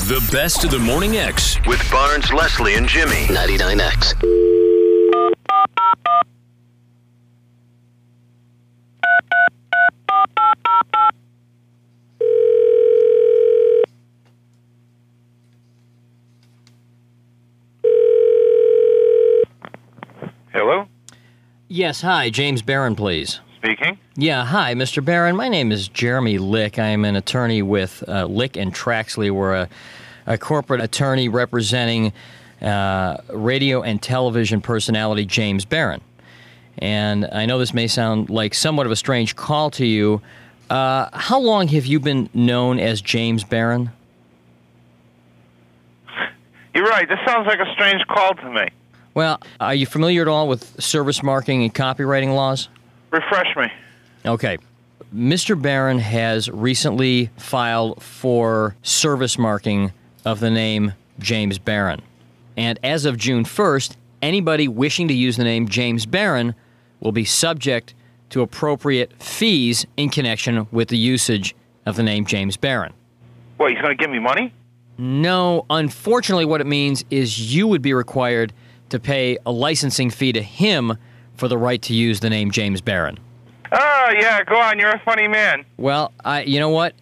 The best of the Morning X with Barnes, Leslie, and Jimmy. 99X. Hello? Yes, hi, James Barron, please. Speaking. Yeah, hi, Mr. Barron. My name is Jeremy Lick. I am an attorney with Lick and Traxley. We're a corporate attorney representing radio and television personality James Barron. And I know this may sound like somewhat of a strange call to you. How long have you been known as James Barron? You're right. This sounds like a strange call to me. Well, are you familiar at all with service marking and copywriting laws? Refresh me. Okay. Mr. Barron has recently filed for service marking of the name James Barron. And as of June 1st, anybody wishing to use the name James Barron will be subject to appropriate fees in connection with the usage of the name James Barron. What, he's going to give me money? No, unfortunately what it means is you would be required to pay a licensing fee to him for the right to use the name James Barron. Oh, yeah, go on. You're a funny man. Well, you know what?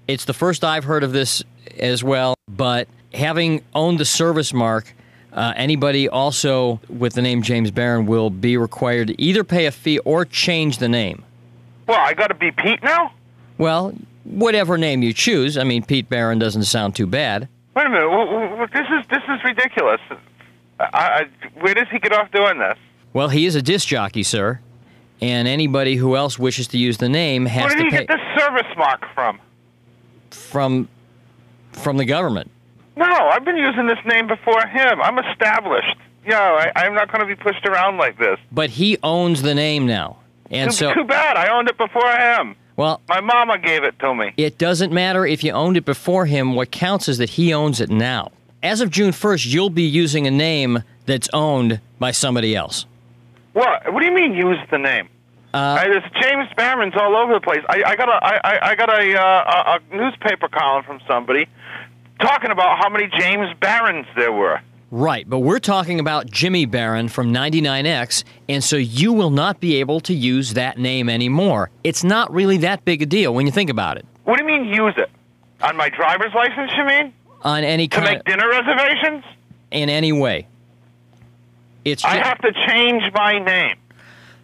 It's the first I've heard of this as well, but having owned the service mark, anybody also with the name James Barron will be required to either pay a fee or change the name. Well, I got to be Pete now? Well, whatever name you choose. I mean, Pete Barron doesn't sound too bad. Wait a minute. This is ridiculous. Where does he get off doing this? Well, he is a disc jockey, sir, and anybody who else wishes to use the name has Where to did he pay get this service mark from? from the government. No, I've been using this name before him. I'm established. I'm not going to be pushed around like this. But he owns the name now, and Too bad. I owned it before him. Well, My mama gave it to me. it doesn't matter if you owned it before him. What counts is that he owns it now. As of June 1st, you'll be using a name that's owned by somebody else. What? What do you mean use the name? There's James Barron's all over the place. I got a newspaper column from somebody talking about how many James Barrons there were. Right, but we're talking about Jimmy Barron from 99X, and so you will not be able to use that name anymore. It's not really that big a deal when you think about it. What do you mean use it? On my driver's license, you mean? On any To kind make dinner reservations? in any way. It's I have to change my name.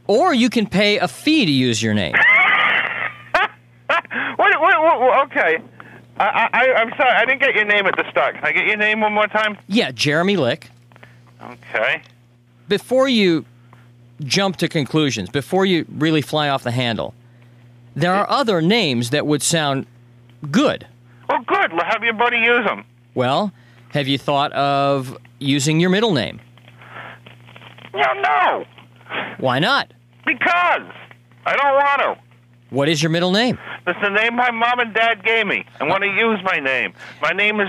or you can pay a fee to use your name. Okay. I'm sorry, I didn't get your name at the start. Can I get your name one more time? Yeah, Jeremy Lick. Okay. Before you jump to conclusions, before you really fly off the handle, there are other names that would sound good. Well, good. Have your buddy use them. Well, have you thought of using your middle name? No. Why not? Because I don't want to. What is your middle name? It's the name my mom and dad gave me. I want to use my name. My name is,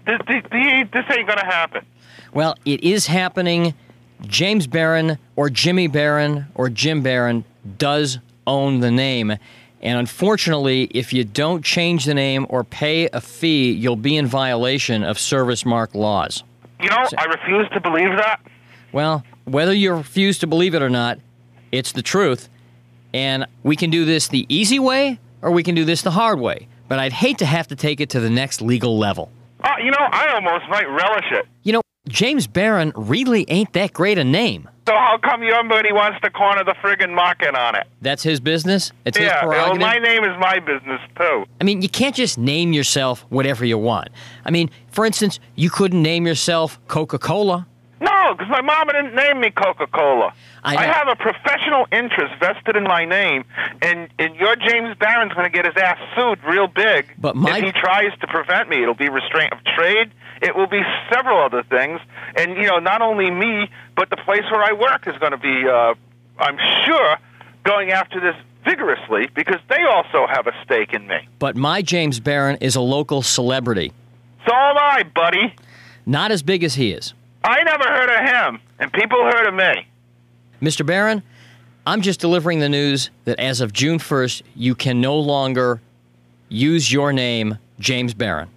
this ain't going to happen. Well, it is happening. James Barron or Jimmy Barron or Jim Barron does own the name. And unfortunately, if you don't change the name or pay a fee, you'll be in violation of service mark laws. I refuse to believe that. Well, whether you refuse to believe it or not, it's the truth. And we can do this the easy way or we can do this the hard way. But I'd hate to have to take it to the next legal level. I almost might relish it. James Barron really ain't that great a name. So how come your buddy wants to corner the friggin' market on it? That's his business? It's his Yeah, prerogative? my name is my business, too. I mean, you can't just name yourself whatever you want. I mean, for instance, you couldn't name yourself Coca-Cola. No, because my mama didn't name me Coca-Cola. I know. I have a professional interest vested in my name, and your James Barron's going to get his ass sued real big. But if he tries to prevent me. It'll be restraint of trade. It will be several other things. And, not only me, but the place where I work is going to be, I'm sure, going after this vigorously because they also have a stake in me. But my James Barron is a local celebrity. So am I, buddy. Not as big as he is. I never heard of him, and people heard of me. Mr. Barron, I'm just delivering the news that as of June 1st, you can no longer use your name, James Barron.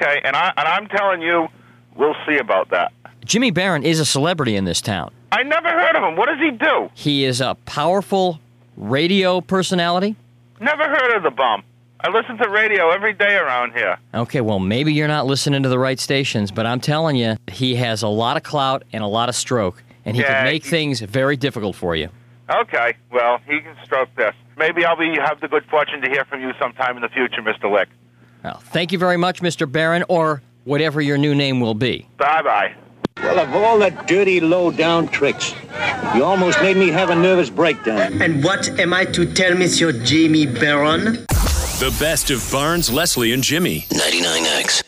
Okay, and I'm telling you, we'll see about that. Jimmy Barron is a celebrity in this town. I never heard of him. What does he do? He is a powerful radio personality. Never heard of the bum. I listen to radio every day around here. Okay, well, maybe you're not listening to the right stations, but I'm telling you, he has a lot of clout and a lot of stroke, and he can make things very difficult for you. Okay, well, he can stroke this. Maybe I'll have the good fortune to hear from you sometime in the future, Mr. Lick. Well, thank you very much, Mr. Barron, or whatever your new name will be. Bye-bye. Well, of all the dirty, low-down tricks, you almost made me have a nervous breakdown. And what am I to tell Monsieur Jimmy Barron? The best of Barnes, Leslie, and Jimmy. 99X.